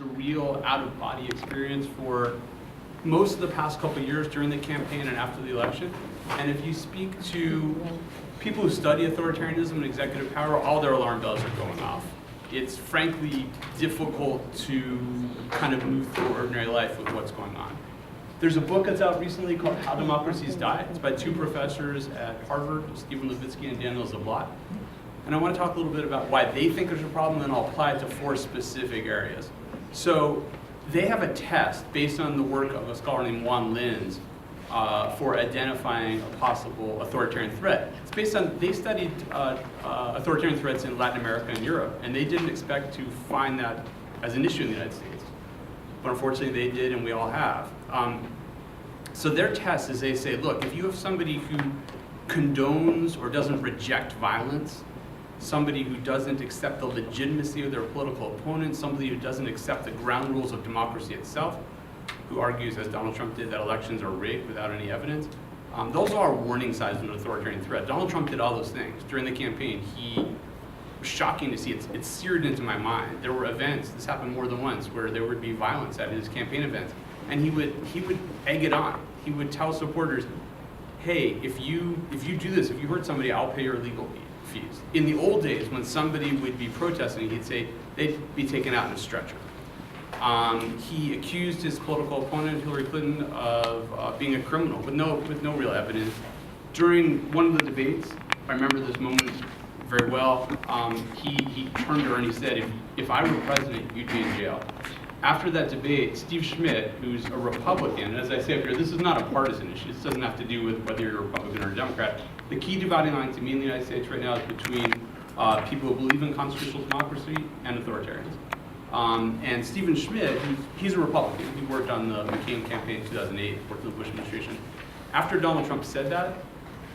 surreal, out-of-body experience for most of the past couple of years during the campaign and after the election. And if you speak to people who study authoritarianism and executive power, all their alarm bells are going off. It's frankly difficult to kind of move through ordinary life with what's going on. There's a book that's out recently called How Democracies Die. It's by two professors at Harvard, Stephen Levitsky and Daniel Zablat. And I want to talk a little bit about why they think there's a problem, and I'll apply it to 4 specific areas. So they have a test based on the work of a scholar named Juan Linz for identifying a possible authoritarian threat. It's based on, they studied authoritarian threats in Latin America and Europe, and they didn't expect to find that as an issue in the United States. But unfortunately they did, and we all have. So their test is they say, look, if you have somebody who condones or doesn't reject violence, somebody who doesn't accept the legitimacy of their political opponent, somebody who doesn't accept the ground rules of democracy itself, who argues, as Donald Trump did, that elections are rigged without any evidence, those are warning signs of an authoritarian threat. Donald Trump did all those things. During the campaign, it was shocking to see. It's seared into my mind. There were events, this happened more than once, where there would be violence at his campaign events. And he would egg it on. He would tell supporters, hey, if you do this, if you hurt somebody, I'll pay your legal fees. In the old days, when somebody would be protesting, he'd say they'd be taken out in a stretcher. He accused his political opponent, Hillary Clinton, of being a criminal with no real evidence. During one of the debates, I remember this moment very well, he turned to her and he said, if I were president, you'd be in jail. After that debate, Steve Schmidt, who's a Republican, and as I say up here, this is not a partisan issue. This doesn't have to do with whether you're a Republican or a Democrat. The key dividing line to me in the United States right now is between people who believe in constitutional democracy and authoritarians. And Stephen Schmidt, he's a Republican. He worked on the McCain campaign in 2008, worked in the Bush administration. After Donald Trump said that,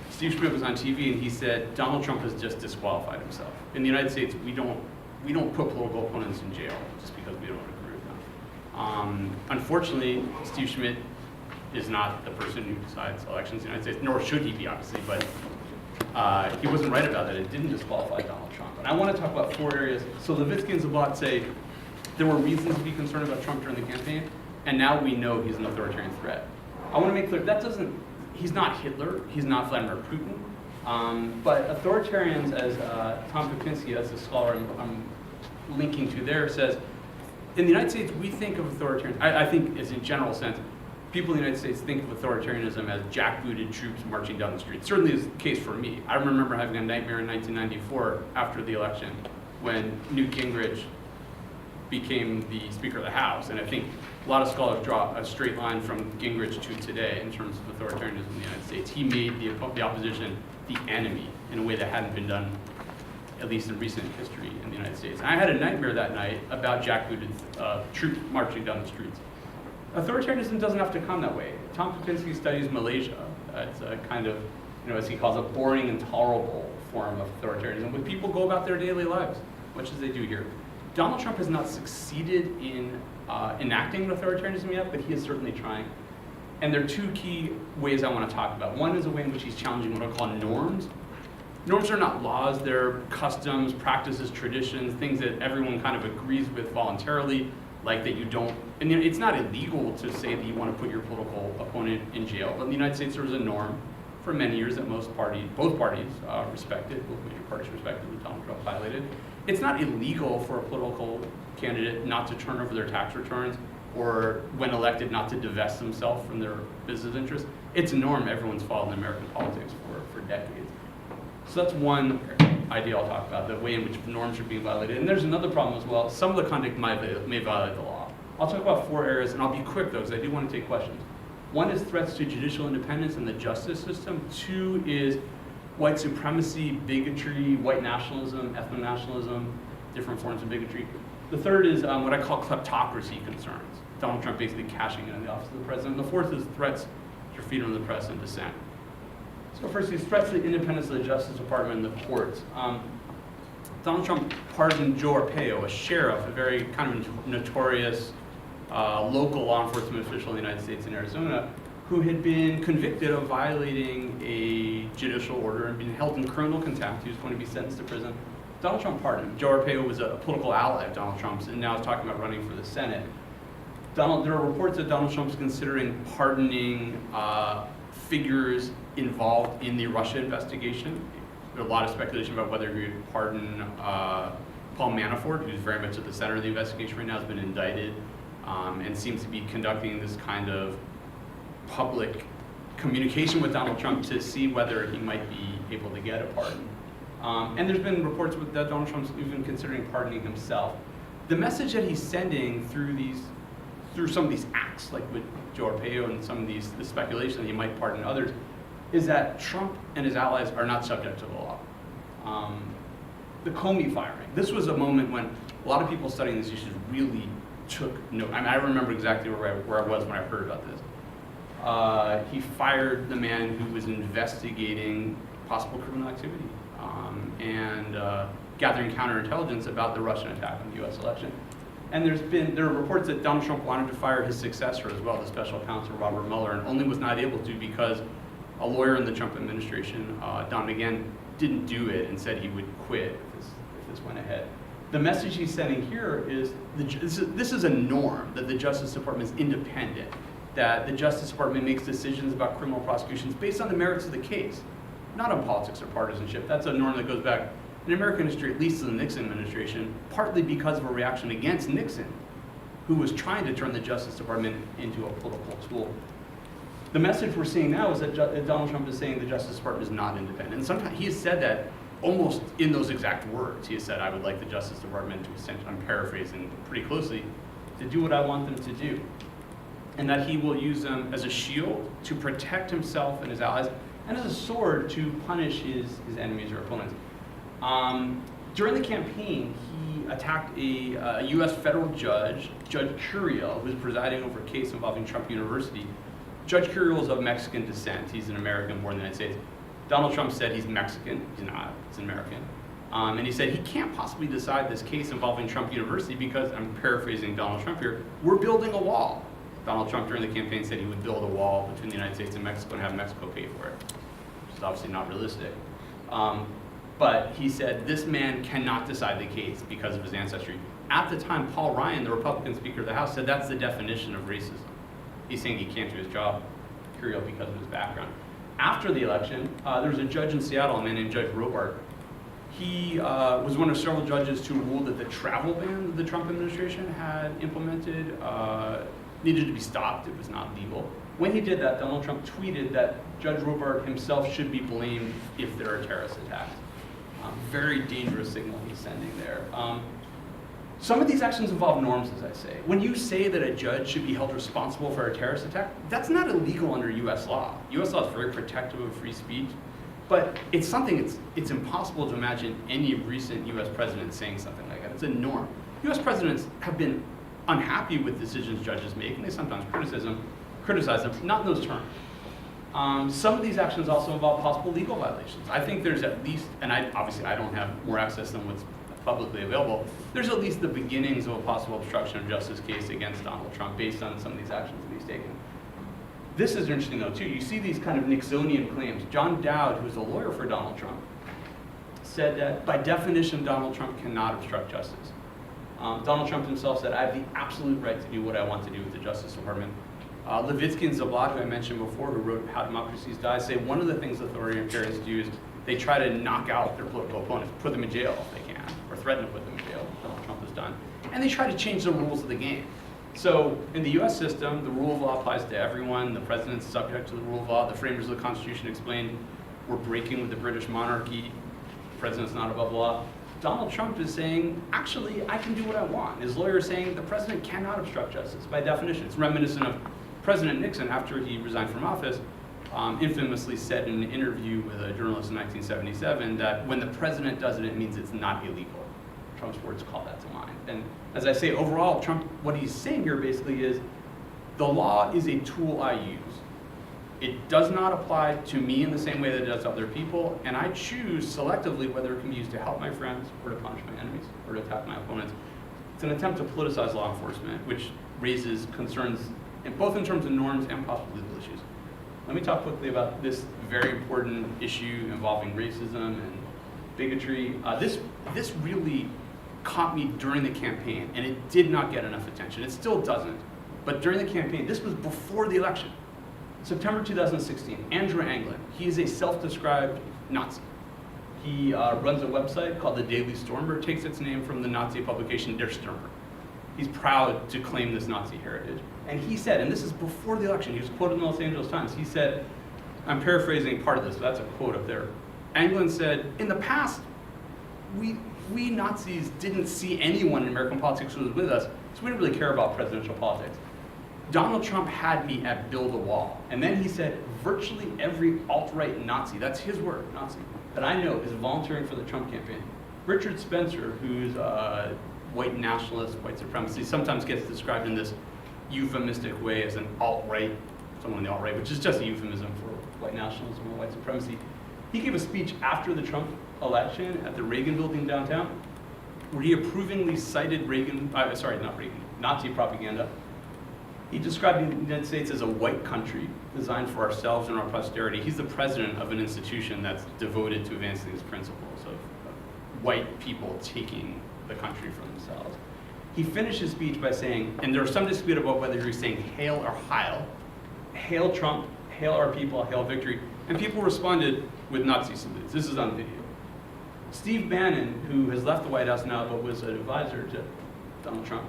Steve Schmidt was on TV and he said, Donald Trump has just disqualified himself. In the United States, we don't put political opponents in jail just because we don't agree with them. Unfortunately, Steve Schmidt is not the person who decides elections in the United States, nor should he be, obviously, but he wasn't right about that. It didn't disqualify Donald Trump. And I want to talk about 4 areas. So Levitsky and Zablat say there were reasons to be concerned about Trump during the campaign, and now we know he's an authoritarian threat. I want to make clear, he's not Hitler, he's not Vladimir Putin, but authoritarians, as Tom Popinski, that's a scholar I'm linking to there, says, in the United States, we think of authoritarian, I think as in general sense, people in the United States think of authoritarianism as jackbooted troops marching down the street. Certainly is the case for me. I remember having a nightmare in 1994 after the election when Newt Gingrich became the Speaker of the House. And I think a lot of scholars draw a straight line from Gingrich to today in terms of authoritarianism in the United States. He made the opposition the enemy in a way that hadn't been done, at least in recent history in the United States. And I had a nightmare that night about jackbooted troops marching down the streets. Authoritarianism doesn't have to come that way. Tom Popinski studies Malaysia. It's a kind of, as he calls a boring, intolerable form of authoritarianism, where people go about their daily lives, much as they do here. Donald Trump has not succeeded in enacting authoritarianism yet, but he is certainly trying. And there are 2 key ways I want to talk about. One is a way in which he's challenging what I call norms. Norms are not laws, they're customs, practices, traditions, things that everyone kind of agrees with voluntarily, like that you don't, and it's not illegal to say that you want to put your political opponent in jail, but in the United States there was a norm for many years that both parties respected, both major parties respected, that Donald Trump violated. It's not illegal for a political candidate not to turn over their tax returns, or when elected not to divest themselves from their business interests. It's a norm everyone's followed in American politics for decades. So that's one idea I'll talk about, the way in which norms are being violated. And there's another problem as well. Some of the conduct may violate the law. I'll talk about 4 areas, and I'll be quick though, because I do want to take questions. 1 is threats to judicial independence and the justice system. 2 is white supremacy, bigotry, white nationalism, ethno-nationalism, different forms of bigotry. The 3rd is what I call kleptocracy concerns. Donald Trump basically cashing in on the office of the president. And the 4th is threats to freedom of the press and dissent. So first, these threats to the independence of the Justice Department and the courts. Donald Trump pardoned Joe Arpaio, a sheriff, a very kind of notorious local law enforcement official in the United States in Arizona, who had been convicted of violating a judicial order and been held in criminal contempt. He was going to be sentenced to prison Donald Trump pardoned him. Joe Arpaio was a political ally of Donald Trump's and now is talking about running for the Senate. There are reports that Donald Trump's considering pardoning figures involved in the Russia investigation. There's a lot of speculation about whether he would pardon Paul Manafort, who's very much at the center of the investigation right now, has been indicted and seems to be conducting this kind of public communication with Donald Trump to see whether he might be able to get a pardon. And there's been reports that Donald Trump's even considering pardoning himself. The message that he's sending through some of these acts, like with Joe Arpaio and some of the speculation that he might pardon others, is that Trump and his allies are not subject to the law. The Comey firing. This was a moment when a lot of people studying these issues really took note. I mean, I remember exactly where I was when I heard about this. He fired the man who was investigating possible criminal activity and gathering counterintelligence about the Russian attack on the U.S. election. And there are reports that Donald Trump wanted to fire his successor as well, the special counsel Robert Mueller, and only was not able to because a lawyer in the Trump administration, Don McGahn, didn't do it and said he would quit if this went ahead. The message he's sending here is this is a norm, that the Justice Department is independent, that the Justice Department makes decisions about criminal prosecutions based on the merits of the case, not on politics or partisanship. That's a norm that goes back in American history, at least to the Nixon administration, partly because of a reaction against Nixon, who was trying to turn the Justice Department into a political tool. The message we're seeing now is that Donald Trump is saying the Justice Department is not independent. And sometimes he has said that almost in those exact words. He has said, I would like the Justice Department to essentially, I'm paraphrasing pretty closely, to do what I want them to do. And that he will use them as a shield to protect himself and his allies, and as a sword to punish his enemies or opponents. During the campaign, he attacked a U.S. federal judge, Judge Curia, who was presiding over a case involving Trump University. Judge Curia is of Mexican descent. He's an American born in the United States. Donald Trump said he's Mexican. He's not. He's American. And he said he can't possibly decide this case involving Trump University because, I'm paraphrasing Donald Trump here, we're building a wall. Donald Trump during the campaign said he would build a wall between the United States and Mexico and have Mexico pay for it, which is obviously not realistic. But he said this man cannot decide the case because of his ancestry. At the time, Paul Ryan, the Republican Speaker of the House, said that's the definition of racism. He's saying he can't do his job, Curia, because of his background. After the election, there was a judge in Seattle, a man named Judge Robart. He was one of several judges to rule that the travel ban that the Trump administration had implemented needed to be stopped. It was not legal. When he did that, Donald Trump tweeted that Judge Robart himself should be blamed if there are terrorist attacks. Very dangerous signal he's sending there. Some of these actions involve norms, as I say. When you say that a judge should be held responsible for a terrorist attack, that's not illegal under US law. US law is very protective of free speech, but it's something it's impossible to imagine any recent US president saying something like that. It's a norm. US presidents have been unhappy with decisions judges make, and they sometimes criticize them, not in those terms. Some of these actions also involve possible legal violations. I think there's at least, and obviously I don't have more access than what's publicly available, there's at least the beginnings of a possible obstruction of justice case against Donald Trump based on some of these actions that he's taken. This is interesting though too. You see these kind of Nixonian claims. John Dowd, who's a lawyer for Donald Trump, said that by definition Donald Trump cannot obstruct justice. Donald Trump himself said, I have the absolute right to do what I want to do with the Justice Department. Levitsky and Zablat, who I mentioned before, who wrote How Democracies Die, say one of the things authoritarians do is they try to knock out their political opponents, put them in jail if they can, or threaten to put them in jail, Donald Trump has done. And they try to change the rules of the game. So in the US system, the rule of law applies to everyone. The president's subject to the rule of law. The framers of the Constitution explained we're breaking with the British monarchy. The president's not above law. Donald Trump is saying, actually, I can do what I want. His lawyer is saying the president cannot obstruct justice by definition. It's reminiscent of President Nixon, after he resigned from office, infamously said in an interview with a journalist in 1977 that when the president does it, it means it's not illegal. Trump's words call that to mind. And as I say, overall, Trump, what he's saying here basically is, the law is a tool I use. It does not apply to me in the same way that it does to other people, and I choose selectively whether it can be used to help my friends or to punish my enemies or to attack my opponents. It's an attempt to politicize law enforcement, which raises concerns both in terms of norms and possible legal issues. Let me talk quickly about this very important issue involving racism and bigotry. This really caught me during the campaign, and it did not get enough attention. It still doesn't. But during the campaign, this was before the election. September 2016, Andrew Anglin. He is a self-described Nazi. He runs a website called the Daily Stormer. It takes its name from the Nazi publication Der Stürmer. He's proud to claim this Nazi heritage. And he said, and this is before the election, he was quoted in the Los Angeles Times, he said, I'm paraphrasing part of this, but that's a quote up there. Anglin said, in the past, we Nazis didn't see anyone in American politics who was with us, so we didn't really care about presidential politics. Donald Trump had me at build a wall. And then he said, virtually every alt-right Nazi, that's his word, Nazi, that I know is volunteering for the Trump campaign. Richard Spencer, who's a white nationalist, white supremacy, sometimes gets described in this euphemistic way as an alt-right, someone in the alt-right, which is just a euphemism for white nationalism or white supremacy. He gave a speech after the Trump election at the Reagan building downtown, where he approvingly cited Nazi propaganda. He described the United States as a white country designed for ourselves and our posterity. He's the president of an institution that's devoted to advancing these principles of white people taking the country for themselves. He finished his speech by saying, and there's some dispute about whether he was saying hail or heil, hail Trump, hail our people, hail victory, and people responded with Nazi salutes. This is on video. Steve Bannon, who has left the White House now but was an advisor to Donald Trump,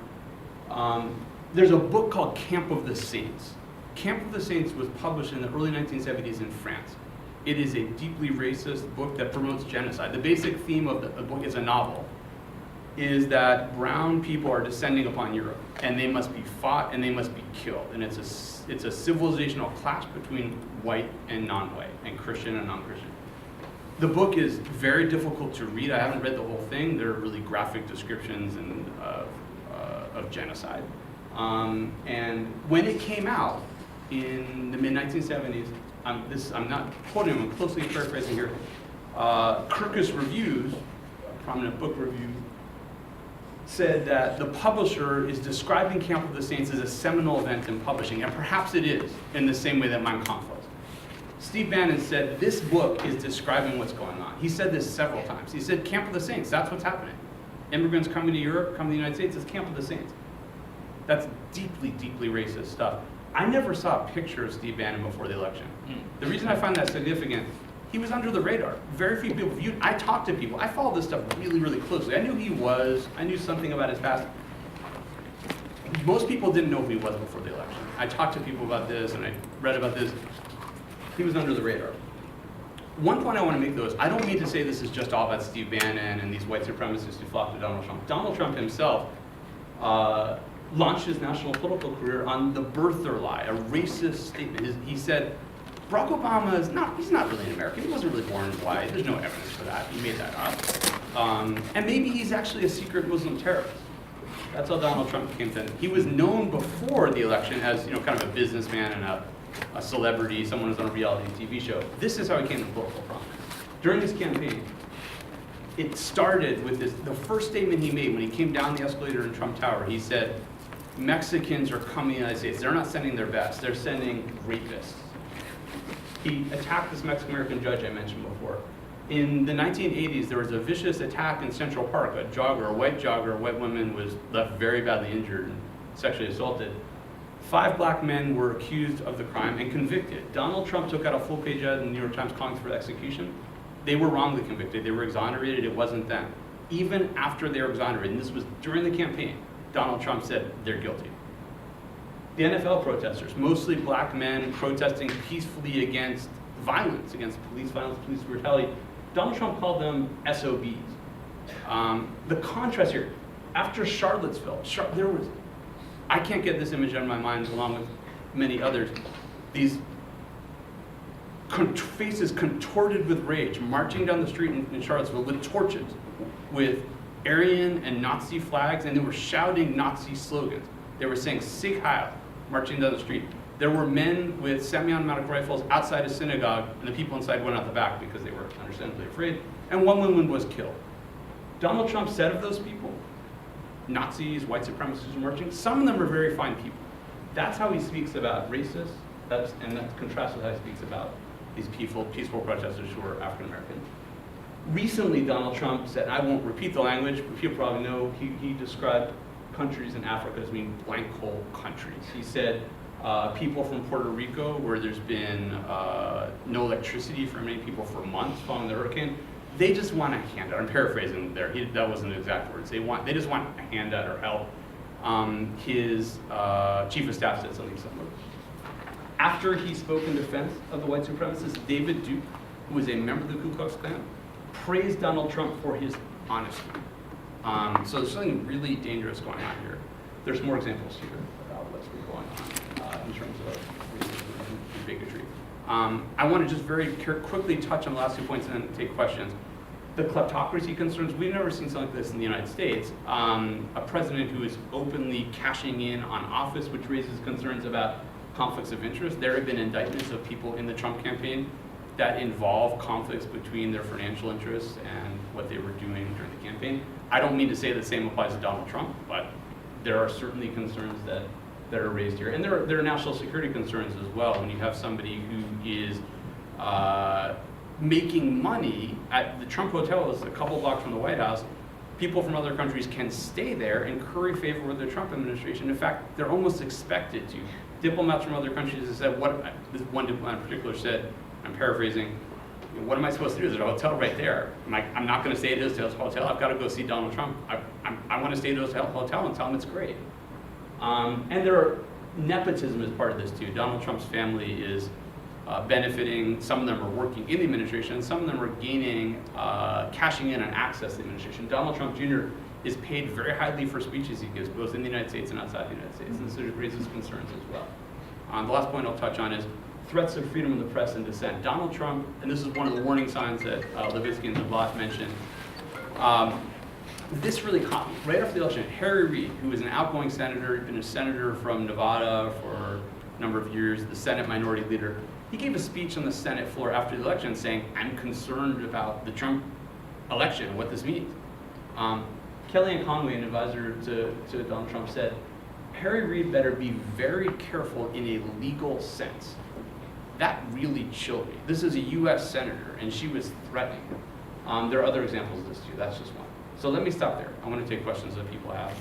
there's a book called Camp of the Saints. Camp of the Saints was published in the early 1970s in France. It is a deeply racist book that promotes genocide. The basic theme of the book is a novel, is that brown people are descending upon Europe, and they must be fought and they must be killed. And it's a civilizational clash between white and non-white, and Christian and non-Christian. The book is very difficult to read. I haven't read the whole thing. There are really graphic descriptions of genocide. And when it came out in the mid-1970s, I'm not quoting him, I'm closely paraphrasing here. Kirkus Reviews, a prominent book review, said that the publisher is describing Camp of the Saints as a seminal event in publishing, and perhaps it is, in the same way that Mein Kampf was. Steve Bannon said this book is describing what's going on. He said this several times. He said Camp of the Saints, that's what's happening. Immigrants coming to Europe, coming to the United States, it's Camp of the Saints. That's deeply, deeply racist stuff. I never saw a picture of Steve Bannon before the election. The reason I find that significant, he was under the radar. Very few people viewed. I talked to people. I followed this stuff really, really closely. I knew who he was. I knew something about his past. Most people didn't know who he was before the election. I talked to people about this, and I read about this. He was under the radar. One point I want to make, though, is I don't mean to say this is just all about Steve Bannon and these white supremacists who flocked to Donald Trump. Donald Trump himself launched his national political career on the birther lie, a racist statement. He said, Barack Obama he's not really an American. He wasn't really born white. There's no evidence for that. He made that up. And maybe he's actually a secret Muslim terrorist. That's how Donald Trump came to. He was known before the election as, kind of a businessman and a celebrity, someone who's on a reality TV show. This is how he came to political prominence. During his campaign, it started with the first statement he made when he came down the escalator in Trump Tower. He said, Mexicans are coming to the United States. They're not sending their best. They're sending rapists. He attacked this Mexican-American judge I mentioned before. In the 1980s, there was a vicious attack in Central Park. A white woman was left very badly injured and sexually assaulted. 5 black men were accused of the crime and convicted. Donald Trump took out a full-page ad in the New York Times calling for execution. They were wrongly convicted. They were exonerated. It wasn't them. Even after they were exonerated, and this was during the campaign, Donald Trump said they're guilty. The NFL protesters, mostly black men protesting peacefully against violence, against police violence, police brutality, Donald Trump called them SOBs. The contrast here, after Charlottesville, there was, I can't get this image out of my mind along with many others, these faces contorted with rage, marching down the street in Charlottesville with torches, with Aryan and Nazi flags, and they were shouting Nazi slogans. They were saying Sieg Heil, marching down the street. There were men with semi-automatic rifles outside a synagogue, and the people inside went out the back because they were understandably afraid, and one woman was killed. Donald Trump said of those people, Nazis, white supremacists marching, some of them are very fine people. That's how he speaks about racists, and that contrasts with how he speaks about these peaceful protesters who are African American. Recently, Donald Trump said, and I won't repeat the language, but people probably know, he described countries in Africa as being blank hole countries. He said people from Puerto Rico, where there's been no electricity for many people for months following the hurricane, they just want a handout. I'm paraphrasing there. That wasn't the exact words. They just want a handout or help. His chief of staff said something similar. After he spoke in defense of the white supremacists, David Duke, who was a member of the Ku Klux Klan, praised Donald Trump for his honesty. So there's something really dangerous going on here. There's more examples here about what's been going on in terms of racism and bigotry. I want to just very quickly touch on the last 2 points and then take questions. The kleptocracy concerns, we've never seen something like this in the United States. A president who is openly cashing in on office, which raises concerns about conflicts of interest. There have been indictments of people in the Trump campaign that involve conflicts between their financial interests and what they were doing during the campaign. I don't mean to say the same applies to Donald Trump, but there are certainly concerns that are raised here. And there are national security concerns as well. When you have somebody who is making money at the Trump Hotel, is a couple blocks from the White House, people from other countries can stay there and curry favor with the Trump administration. In fact, they're almost expected to. Diplomats from other countries have said, this one diplomat in particular said, I'm paraphrasing, what am I supposed to do? There's a hotel right there. I'm not going to stay at this hotel. I've got to go see Donald Trump. I want to stay at this hotel and tell him it's great. And nepotism is part of this too. Donald Trump's family is benefiting. Some of them are working in the administration, and some of them are gaining, cashing in on access to the administration. Donald Trump Jr. is paid very highly for speeches he gives, both in the United States and outside the United States, and so it raises concerns as well. The last point I'll touch on is threats of freedom of the press and dissent. Donald Trump, and this is one of the warning signs that Levitsky and Zabot mentioned, this really caught me. Right after the election, Harry Reid, who is an outgoing senator, been a senator from Nevada for a number of years, the Senate minority leader, he gave a speech on the Senate floor after the election saying, I'm concerned about the Trump election and what this means. Kellyanne Conway, an advisor to Donald Trump, said, Harry Reid better be very careful in a legal sense. That really chilled me. This is a US senator, and she was threatening. There are other examples of this too, that's just one. So let me stop there. I want to take questions that people have.